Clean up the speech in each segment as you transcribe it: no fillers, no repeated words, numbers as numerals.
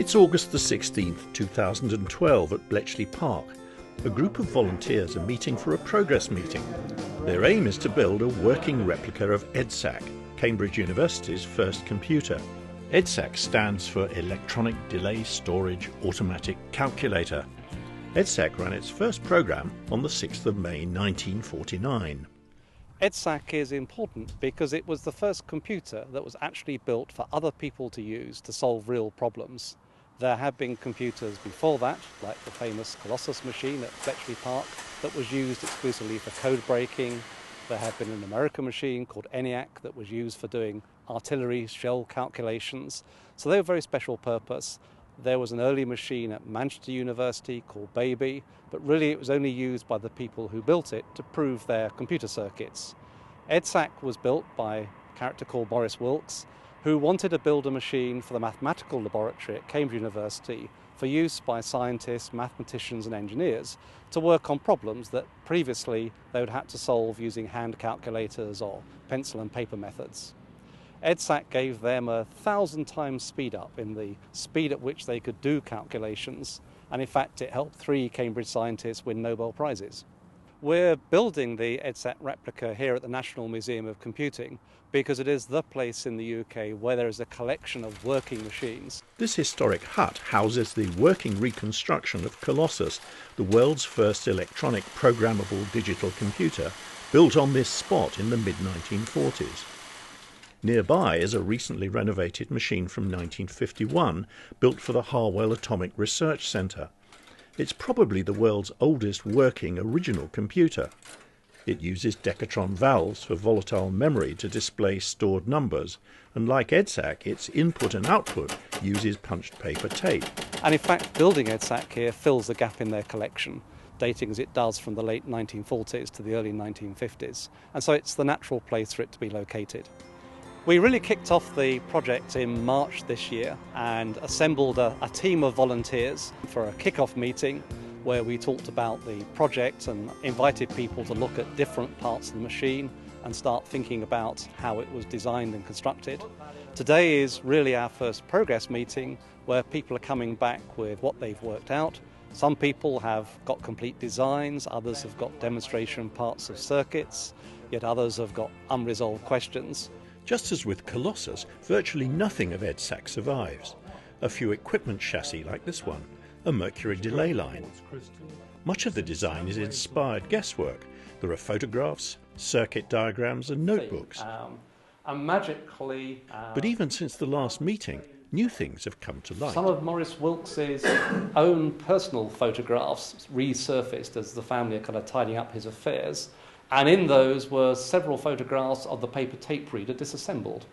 It's August the 16th, 2012 at Bletchley Park. A group of volunteers are meeting for a progress meeting. Their aim is to build a working replica of EDSAC, Cambridge University's first computer. EDSAC stands for Electronic Delay Storage Automatic Calculator. EDSAC ran its first program on the 6th of May 1949. EDSAC is important because it was the first computer that was actually built for other people to use to solve real problems. There have been computers before that, like the famous Colossus machine at Bletchley Park, that was used exclusively for code breaking. There had been an American machine called ENIAC that was used for doing artillery shell calculations. So they were a very special purpose. There was an early machine at Manchester University called Baby, but really it was only used by the people who built it to prove their computer circuits. EDSAC was built by a character called Maurice Wilkes, who wanted to build a machine for the mathematical laboratory at Cambridge University for use by scientists, mathematicians and engineers to work on problems that previously they would have to solve using hand calculators or pencil and paper methods. EDSAC gave them 1,000 times speed up in the speed at which they could do calculations, and in fact it helped 3 Cambridge scientists win Nobel Prizes. We're building the EDSAC replica here at the National Museum of Computing because it is the place in the UK where there is a collection of working machines. This historic hut houses the working reconstruction of Colossus, the world's first electronic programmable digital computer, built on this spot in the mid-1940s. Nearby is a recently renovated machine from 1951, built for the Harwell Atomic Research Centre. It's probably the world's oldest working original computer. It uses Decatron valves for volatile memory to display stored numbers, and like EDSAC, its input and output uses punched paper tape. And in fact, building EDSAC here fills the gap in their collection, dating as it does from the late 1940s to the early 1950s. And so it's the natural place for it to be located. We really kicked off the project in March this year and assembled a team of volunteers for a kick-off meeting where we talked about the project and invited people to look at different parts of the machine and start thinking about how it was designed and constructed. Today is really our first progress meeting where people are coming back with what they've worked out. Some people have got complete designs, others have got demonstration parts of circuits, yet others have got unresolved questions. Just as with Colossus, virtually nothing of EDSAC survives. A few equipment chassis like this one, a mercury delay line. Much of the design is inspired guesswork. There are photographs, circuit diagrams and notebooks. And magically... But even since the last meeting, new things have come to light. Some of Maurice Wilkes' own personal photographs resurfaced as the family are kind of tidying up his affairs. And in those were several photographs of the paper tape reader disassembled.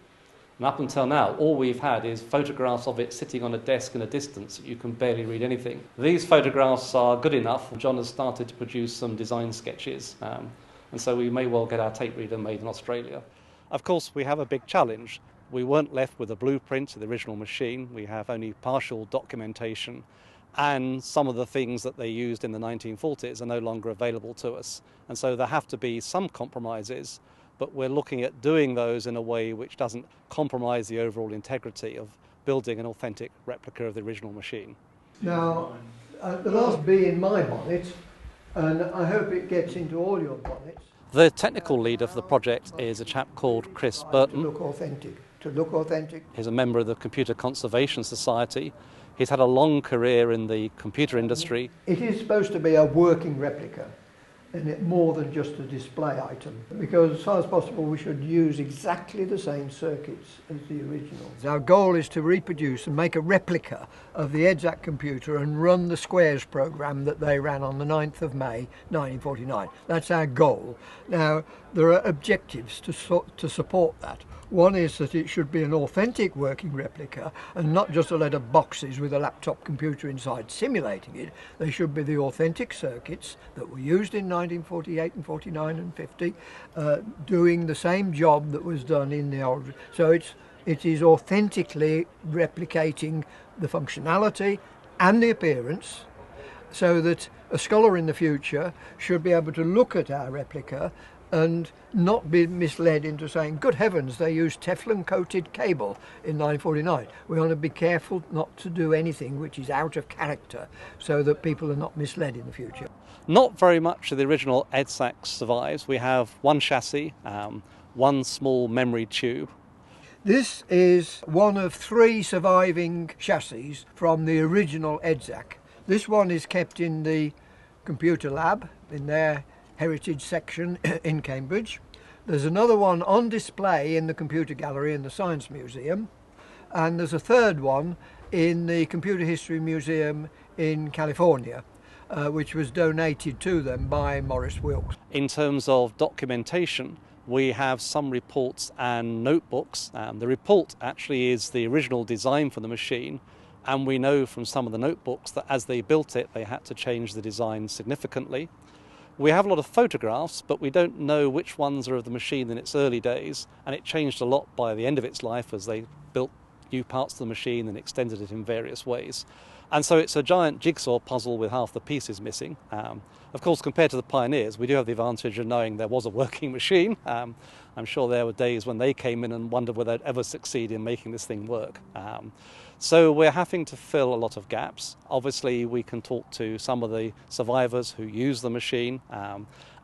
And up until now, all we've had is photographs of it sitting on a desk in a distance that you can barely read anything. These photographs are good enough. John has started to produce some design sketches, and so we may well get our tape reader made in Australia. Of course, we have a big challenge. We weren't left with a blueprint of the original machine. We have only partial documentation, and some of the things that they used in the 1940s are no longer available to us. And so there have to be some compromises, but we're looking at doing those in a way which doesn't compromise the overall integrity of building an authentic replica of the original machine. Now, the last bee in my bonnet, and I hope it gets into all your bonnets. The technical leader for the project is a chap called Chris Burton. To look authentic. He's a member of the Computer Conservation Society. He's had a long career in the computer industry. It is supposed to be a working replica, and more than just a display item, because as far as possible we should use exactly the same circuits as the original. Our goal is to reproduce and make a replica of the EDSAC computer and run the Squares program that they ran on the 9th of May 1949. That's our goal. Now, there are objectives to support that. One is that it should be an authentic working replica and not just a load of boxes with a laptop computer inside simulating it. They should be the authentic circuits that were used in 1948 and 49 and 50, doing the same job that was done in the old. So it is authentically replicating the functionality and the appearance, so that a scholar in the future should be able to look at our replica and not be misled into saying, good heavens, they used Teflon-coated cable in 1949. We want to be careful not to do anything which is out of character so that people are not misled in the future. Not very much of the original EDSAC survives. We have one chassis, one small memory tube. This is one of 3 surviving chassis from the original EDSAC. This one is kept in the computer lab in their heritage section in Cambridge. There's another one on display in the computer gallery in the Science Museum, and there's a third one in the Computer History Museum in California, which was donated to them by Maurice Wilkes. In terms of documentation, we have some reports and notebooks. The report actually is the original design for the machine, and we know from some of the notebooks that as they built it, they had to change the design significantly. We have a lot of photographs, but we don't know which ones are of the machine in its early days, and it changed a lot by the end of its life as they built new parts of the machine and extended it in various ways. And so it's a giant jigsaw puzzle with half the pieces missing. Of course, compared to the pioneers, we do have the advantage of knowing there was a working machine. I'm sure there were days when they came in and wondered whether they'd ever succeed in making this thing work. So we're having to fill a lot of gaps. Obviously, we can talk to some of the survivors who use the machine.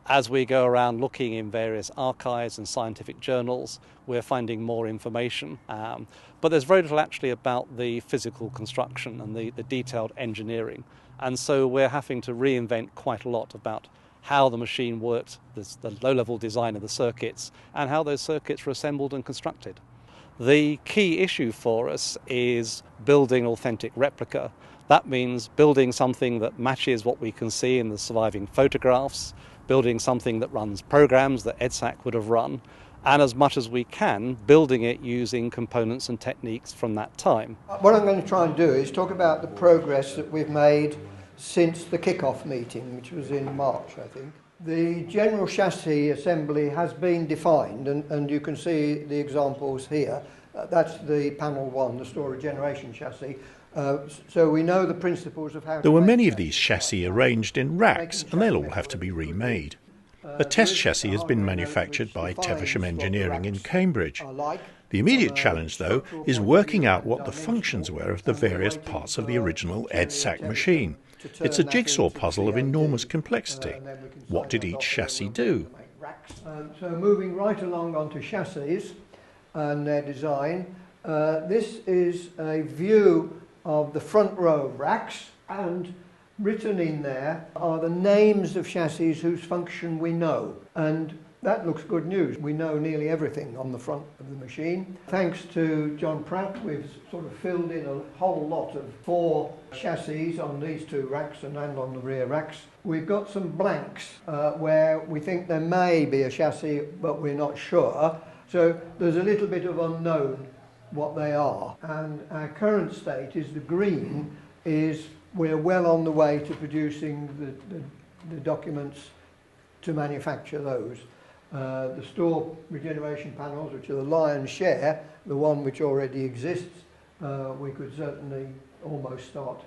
As we go around looking in various archives and scientific journals, we're finding more information. But there's very little actually about the physical construction and the detailed engineering. And so we're having to reinvent quite a lot about how the machine worked, the low-level design of the circuits, and how those circuits were assembled and constructed. The key issue for us is building an authentic replica. That means building something that matches what we can see in the surviving photographs, building something that runs programs that EDSAC would have run, and as much as we can, building it using components and techniques from that time. What I'm going to try and do is talk about the progress that we've made since the kick-off meeting, which was in March, I think. The general chassis assembly has been defined, and you can see the examples here. That's the panel 1, the storage generation chassis. So we know the principles of how There were many of these chassis arranged in racks, and they'll all have to be remade. A test chassis has been manufactured by Teversham Engineering in Cambridge. The immediate challenge, though, is working out what the functions were of the various parts of the original EDSAC machine. It's a jigsaw puzzle of enormous complexity. What did each chassis do? So moving right along onto chassis and their design, this is a view of the front row of racks, and written in there are the names of chassis whose function we know. And that looks good news. We know nearly everything on the front of the machine. Thanks to John Pratt, we've sort of filled in a whole lot of 4 chassis on these 2 racks and on the rear racks. We've got some blanks where we think there may be a chassis, but we're not sure. So there's a little bit of unknown what they are. And our current state is the green is we're well on the way to producing the documents to manufacture those. The store regeneration panels, which are the lion's share, the one which already exists, we could certainly almost start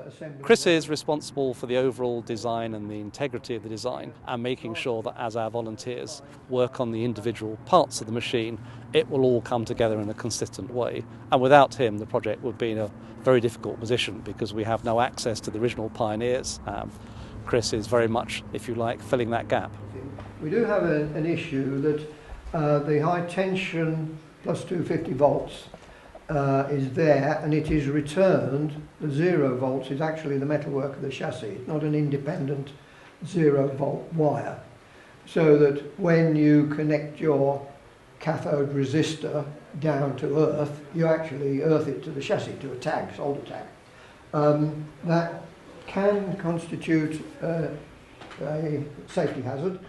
assembling. Chris is responsible for the overall design and the integrity of the design, and making sure that as our volunteers work on the individual parts of the machine, it will all come together in a consistent way. And without him, the project would be in a very difficult position because we have no access to the original pioneers. Chris is very much, if you like, filling that gap. We do have an issue that the high tension plus 250 volts is there, and it is returned. The 0 volts is actually the metalwork of the chassis. It's not an independent 0 volt wire. So that when you connect your cathode resistor down to earth, you actually earth it to the chassis, to a tag, solder tag. That can constitute a safety hazard.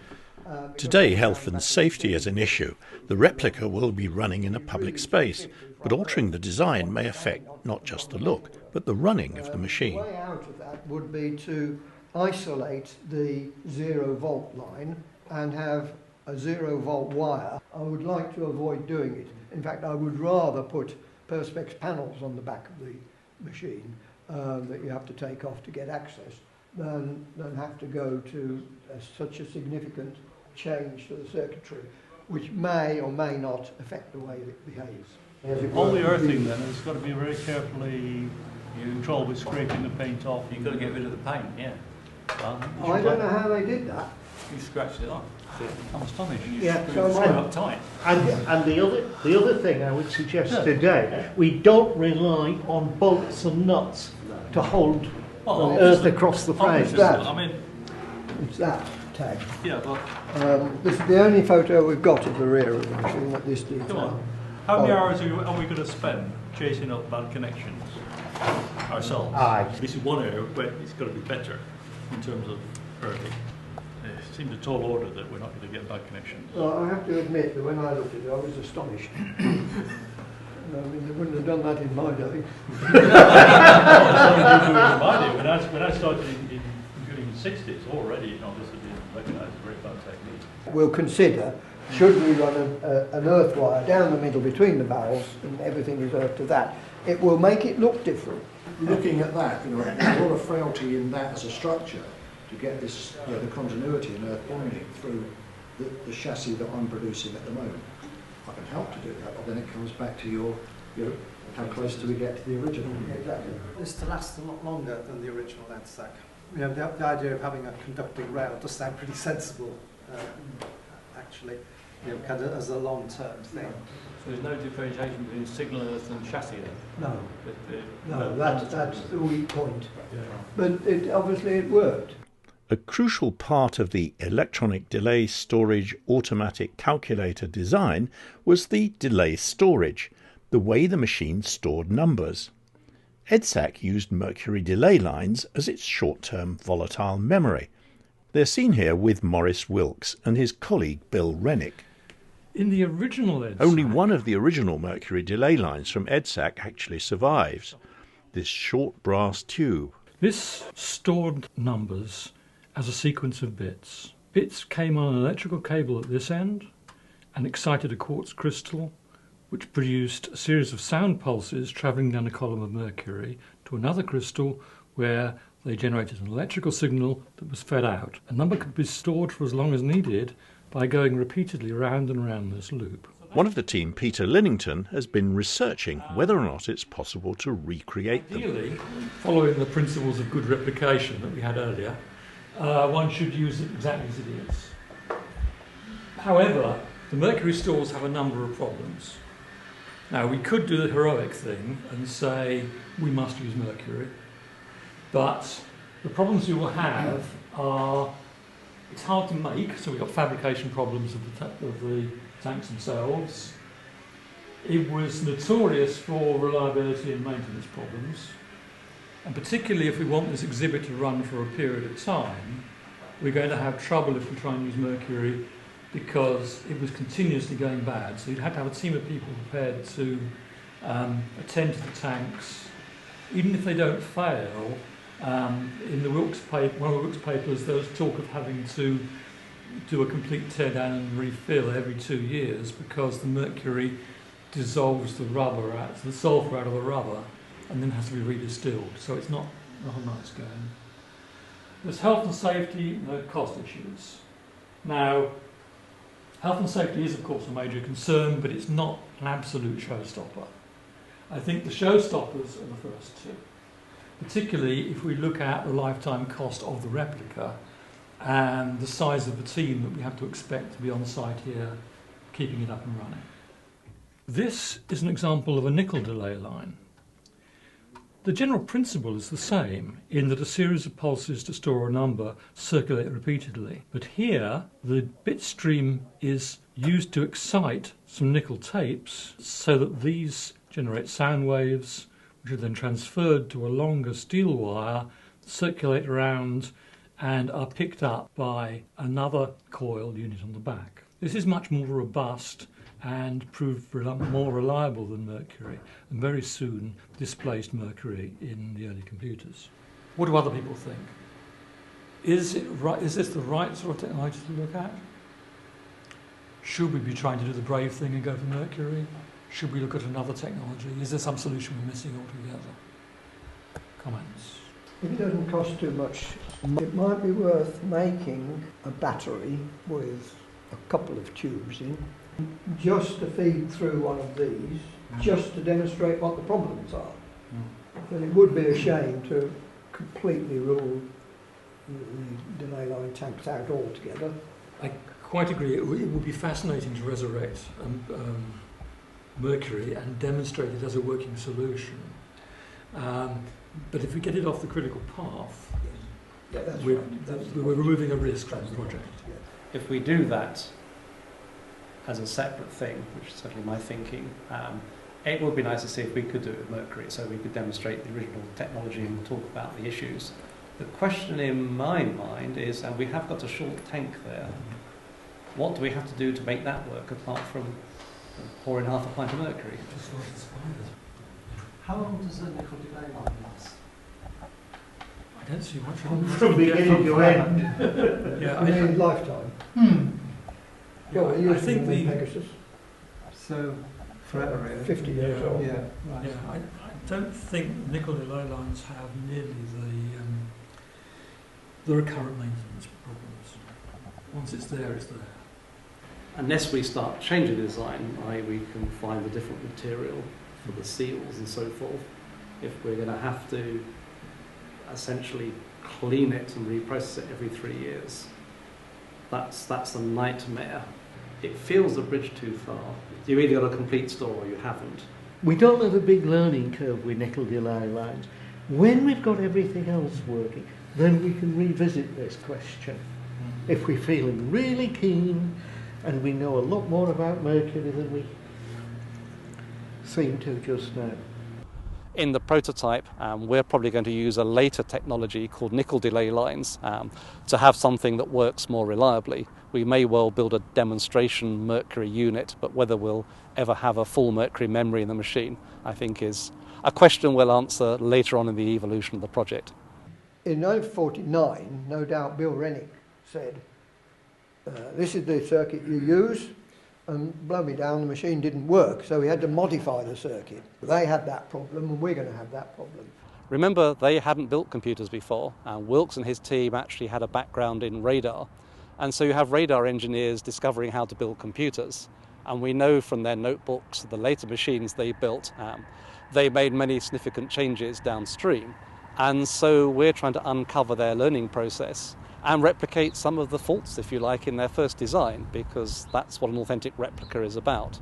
Today, health and safety is an issue. The replica will be running in a public space, but altering the design may affect not just the look, but the running of the machine. The way out of that would be to isolate the 0 volt line and have a 0 volt wire. I would like to avoid doing it. In fact, I would rather put Perspex panels on the back of the machine that you have to take off to get access than have to go to such a significant change to the circuitry, which may or may not affect the way it behaves. All the earthing then has got to be very carefully controlled with scraping the paint off. You've got to get rid of the paint, yeah. Well, I don't know how they did that. You scratched it off. I'm astonished. Yeah, Screw so it am I. up tight. And the other thing I would suggest today, we don't rely on bolts and nuts to hold earth across the frame. Obviously, I mean, It's that tag. yeah, but This is the only photo we've got of the rear of the machine at this come detail. on. How many hours are we going to spend chasing up bad connections ourselves? Aye. This is one area where it's got to be better in terms of earthing. It seems a tall order that we're not going to get bad connections. Well, I have to admit that when I looked at it, I was astonished. I mean, they wouldn't have done that in my day. When I started in computing in the 60s, already this had been recognised as a very bad technique. We'll consider, should we run an earth wire down the middle between the barrels and everything is earth to that, it will make it look different. Looking at that, there's a lot of frailty in that as a structure to get this, the continuity and earth bonding through the chassis that I'm producing at the moment. I can help to do that, but then it comes back to your how close do we get to the original? Exactly. This to last a lot longer than the original EDSAC. The idea of having a conducting rail does sound pretty sensible, actually, kind of as a long-term thing. So there's no differentiation between signal earth and chassis then? No, that's the weak point. Yeah. But obviously it worked. A crucial part of the electronic delay storage automatic calculator design was the delay storage, the way the machine stored numbers. EDSAC used mercury delay lines as its short-term volatile memory. They're seen here with Maurice Wilkes and his colleague Bill Rennick. In the original EDSAC, Only one of the original mercury delay lines from EDSAC actually survives, this short brass tube. this stored numbers as a sequence of bits. Bits came on an electrical cable at this end and excited a quartz crystal, which produced a series of sound pulses travelling down a column of mercury to another crystal where they generated an electrical signal that was fed out. A number could be stored for as long as needed by going repeatedly round and round this loop. One of the team, Peter Linnington, has been researching whether or not it's possible to recreate them. Ideally, following the principles of good replication that we had earlier, one should use it exactly as it is. However, the mercury stores have a number of problems. Now, we could do the heroic thing and say we must use mercury, but the problems we will have are it's hard to make, so we've got fabrication problems of the tanks themselves. It was notorious for reliability and maintenance problems, and particularly if we want this exhibit to run for a period of time, we're going to have trouble if we try and use mercury because it was continuously going bad. So you'd have to have a team of people prepared to attend to the tanks, even if they don't fail. In the Wilkes paper, one of the Wilkes papers, there was talk of having to do a complete teardown and refill every 2 years because the mercury dissolves the rubber out, the sulphur out of the rubber, and then has to be redistilled. So it's not a nice game. There's health and safety and there are cost issues. Now, health and safety is of course a major concern, but it's not an absolute showstopper. I think the showstoppers are the first two, particularly if we look at the lifetime cost of the replica and the size of the team that we have to expect to be on site here, keeping it up and running. This is an example of a nickel delay line. The general principle is the same in that a series of pulses to store a number circulate repeatedly. But here, the bit stream is used to excite some nickel tapes so that these generate sound waves, which are then transferred to a longer steel wire, circulate around and are picked up by another coil unit on the back. This is much more robust and proved more reliable than mercury, and very soon displaced mercury in the early computers. What do other people think? Is this the right sort of technology to look at? Should we be trying to do the brave thing and go for mercury? Should we look at another technology? Is there some solution we're missing altogether? Comments? If it doesn't cost too much, it might be worth making a battery with a couple of tubes in, just to feed through one of these, just to demonstrate what the problems are. But it would be a shame to completely rule the delay line tanks out altogether. I quite agree. It would be fascinating to resurrect mercury and demonstrate it as a working solution. But if we get it off the critical path, we're removing a risk from the project. If we do that as a separate thing, which is certainly my thinking, it would be nice to see if we could do it with mercury, so we could demonstrate the original technology and talk about the issues. The question in my mind is, and we have got a short tank there, what do we have to do to make that work apart from pouring half a pint of mercury? How long does the nickel delay line last? I don't see much From beginning to end. Yeah, I mean, lifetime. Well, we I used think them in the Pegasus. So, forever really. 50 years old. Yeah, right. Yeah, I don't think nickel delay lines have nearly the recurrent maintenance problems. Once it's there, it's there. Unless we start changing the design, i.e. we can find a different material for the seals and so forth, if we're going to have to essentially clean it and reprocess it every 3 years, that's a nightmare. It feels a bridge too far. You either got a complete store or you haven't. We don't have a big learning curve with nickel delay lines. When we've got everything else working, then we can revisit this question. If we're feeling really keen and we know a lot more about mercury than we seem to just now. In the prototype, we're probably going to use a later technology called nickel delay lines to have something that works more reliably. We may well build a demonstration mercury unit, but whether we'll ever have a full mercury memory in the machine, I think is a question we'll answer later on in the evolution of the project. In 1949, no doubt Bill Rennick said, this is the circuit you use, and blow me down, the machine didn't work, so we had to modify the circuit. They had that problem, and we're going to have that problem. Remember, they hadn't built computers before, and Wilkes and his team actually had a background in radar. And so you have radar engineers discovering how to build computers. And we know from their notebooks, the later machines they built, they made many significant changes downstream. And so we're trying to uncover their learning process and replicate some of the faults, if you like, in their first design, because that's what an authentic replica is about.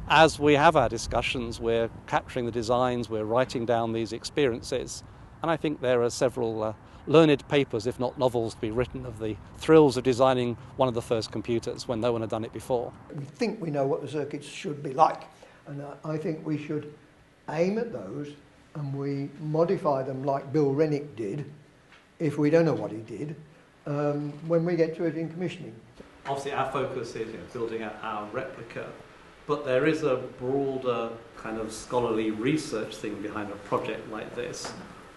As we have our discussions, we're capturing the designs, we're writing down these experiences, and I think there are several learned papers, if not novels, to be written of the thrills of designing one of the first computers when no one had done it before. We think we know what the circuits should be like, and I think we should aim at those, and we modify them like Bill Rennick did, if we don't know what he did, when we get to it in commissioning. Obviously our focus is building out our replica, but there is a broader kind of scholarly research thing behind a project like this.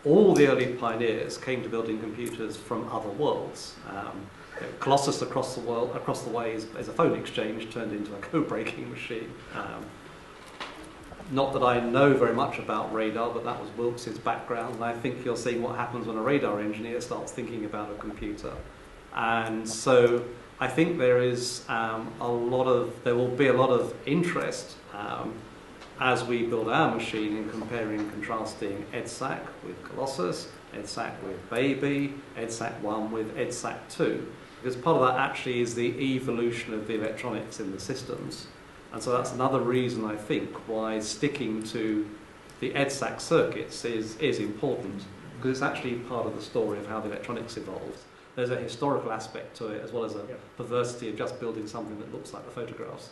All the early pioneers came to building computers from other worlds. Colossus across the way is a phone exchange turned into a code-breaking machine. Not that I know very much about radar, but that was Wilkes' background, and I think you're seeing what happens when a radar engineer starts thinking about a computer. And so I think there is there will be a lot of interest as we build our machine in comparing and contrasting EDSAC with Colossus, EDSAC with Baby, EDSAC 1 with EDSAC 2, because part of that actually is the evolution of the electronics in the systems. And so that's another reason, I think, why sticking to the EDSAC circuits is important, because it's actually part of the story of how the electronics evolved. There's a historical aspect to it, as well as a perversity of just building something that looks like the photographs.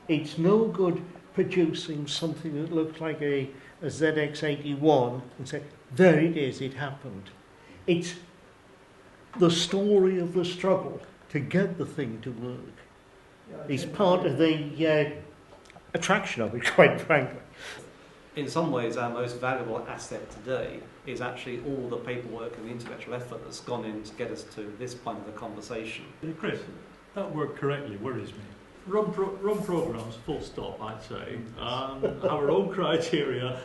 It's no good producing something that looks like a ZX81 and say, there it is, it happened. It's the story of the struggle to get the thing to work. It's part of the attraction of it, quite frankly. In some ways, our most valuable asset today is actually all the paperwork and the intellectual effort that's gone in to get us to this point of the conversation. Chris, that word correctly worries me. Run programs, full stop, I'd say, our own criteria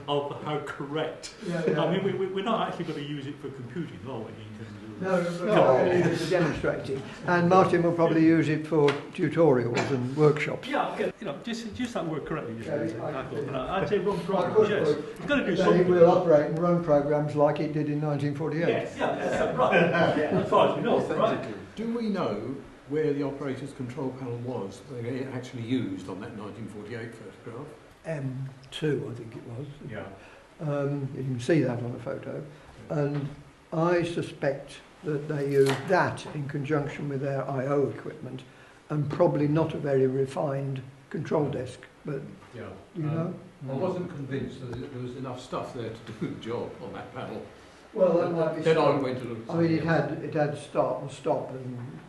of how correct. I mean, we're not actually going to use it for computing, are we, in terms of No, to demonstrate it. And Martin will probably use it for tutorials and workshops. Yeah, okay, just that word correctly. I'd say run programs, yes. It's got to do Then something. it will operate and run programs like it did in 1948. Yes, right. As far as we know, right? Do we know where the operator's control panel was that they actually used on that 1948 photograph? M2, I think it was. Yeah. You can see that on a photo. And I suspect that they used that in conjunction with their I/O equipment, and probably not a very refined control desk. But yeah, you know, I wasn't convinced that there was enough stuff there to do the job on that panel. well, that might be. Then I went to look. I mean, it had start and stop and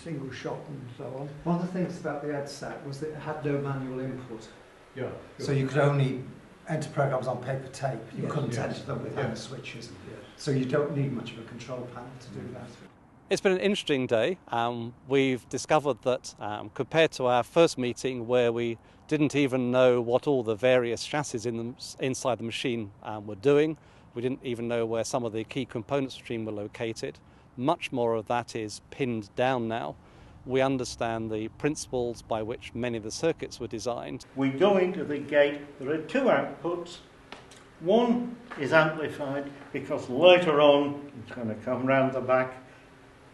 single shot and so on. One of the things about the EDSAC was that it had no manual input. Yeah. So you could only enter programs on paper tape. You couldn't Yes. enter them with hand switches. Yes. So you don't need much of a control panel to do that. It's been an interesting day. We've discovered that compared to our first meeting where we didn't even know what all the various chassis inside the machine were doing, we didn't even know where some of the key components of the machine were located. Much more of that is pinned down now. We understand the principles by which many of the circuits were designed. We go into the gate, there are two outputs. One is amplified because later on it's going to come round the back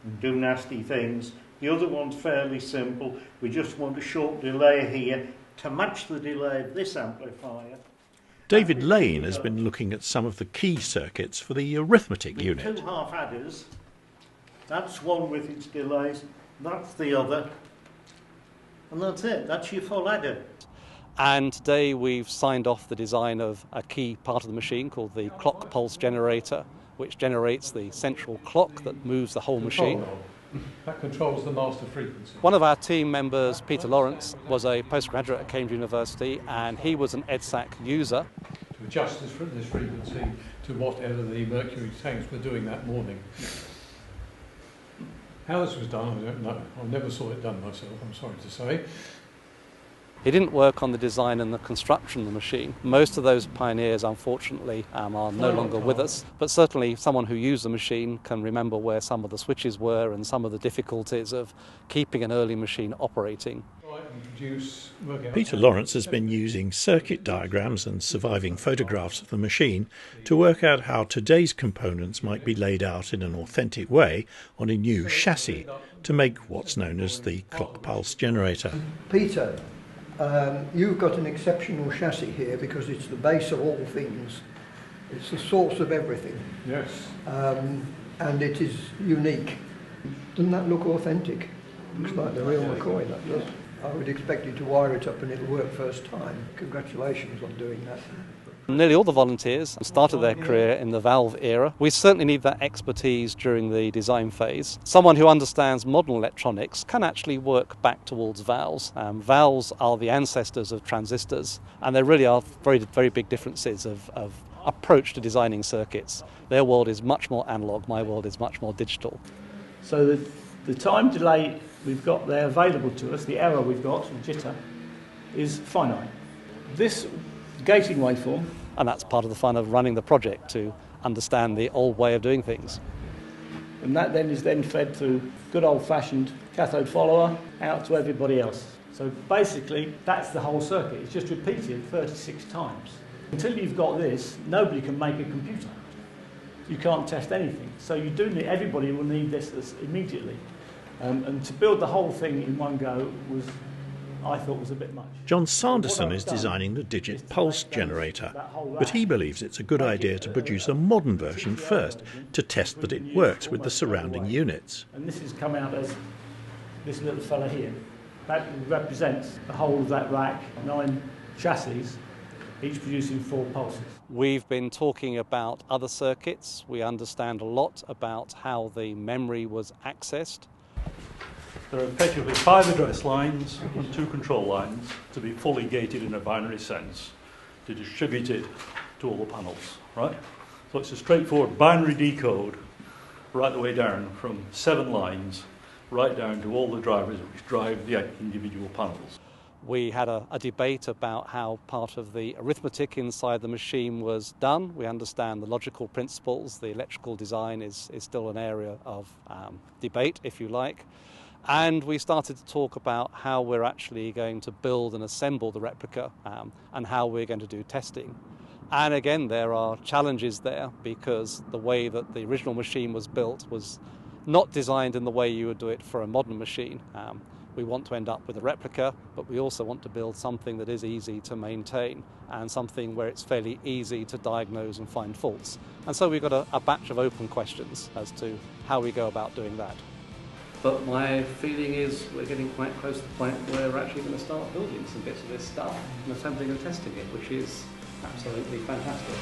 and do nasty things. The other one's fairly simple. We just want a short delay here to match the delay of this amplifier. David Lane has been looking at some of the key circuits for the arithmetic unit. Two half adders. That's one with its delays. That's the other. And that's it. That's your full adder. And today we've signed off the design of a key part of the machine called the clock pulse generator, which generates the central clock that moves the whole machine. That controls the master frequency. One of our team members, Peter Lawrence, was a postgraduate at Cambridge University, and he was an EDSAC user. To adjust this frequency to whatever the mercury tanks were doing that morning. How this was done, I don't know. I never saw it done myself, I'm sorry to say. He didn't work on the design and the construction of the machine. Most of those pioneers, unfortunately, are no longer with us. But certainly someone who used the machine can remember where some of the switches were and some of the difficulties of keeping an early machine operating. Peter Lawrence has been using circuit diagrams and surviving photographs of the machine to work out how today's components might be laid out in an authentic way on a new chassis to make what's known as the clock pulse generator. Peter, you've got an exceptional chassis here because it's the base of all things. It's the source of everything. Yes. And it is unique. Doesn't that look authentic? Looks like the real McCoy, that does. I would expect you to wire it up and it'll work first time. Congratulations on doing that. Nearly all the volunteers started their career in the valve era. We certainly need that expertise during the design phase. Someone who understands modern electronics can actually work back towards valves. Valves are the ancestors of transistors, and there really are very, very big differences of approach to designing circuits. Their world is much more analog, my world is much more digital. So the time delay we've got there available to us, the error we've got, the jitter, is finite. This gating waveform, and that's part of the fun of running the project, to understand the old way of doing things. and that then is then fed through good old-fashioned cathode follower out to everybody else. So basically, that's the whole circuit. It's just repeated 36 times. Until you've got this, nobody can make a computer. You can't test anything. So you do need, everybody will need this immediately. And to build the whole thing in one go was, I thought, was a bit much. John Sanderson is designing the digit pulse generator, but he believes it's a good idea to produce a modern version first to test that it works with the surrounding units. And this has come out as this little fella here. That represents the whole of that rack, 9 chassis, each producing 4 pulses. We've been talking about other circuits. We understand a lot about how the memory was accessed. There are effectively 5 address lines and 2 control lines to be fully gated in a binary sense to distribute it to all the panels, right? So it's a straightforward binary decode right the way down from 7 lines right down to all the drivers which drive the individual panels. We had a debate about how part of the arithmetic inside the machine was done. We understand the logical principles. The electrical design is still an area of debate, if you like. And we started to talk about how we're actually going to build and assemble the replica and how we're going to do testing. And again, there are challenges there because the way that the original machine was built was not designed in the way you would do it for a modern machine. We want to end up with a replica, but we also want to build something that is easy to maintain and something where it's fairly easy to diagnose and find faults. And so we've got a batch of open questions as to how we go about doing that. But my feeling is we're getting quite close to the point where we're actually going to start building some bits of this stuff and assembling and testing it, which is absolutely fantastic.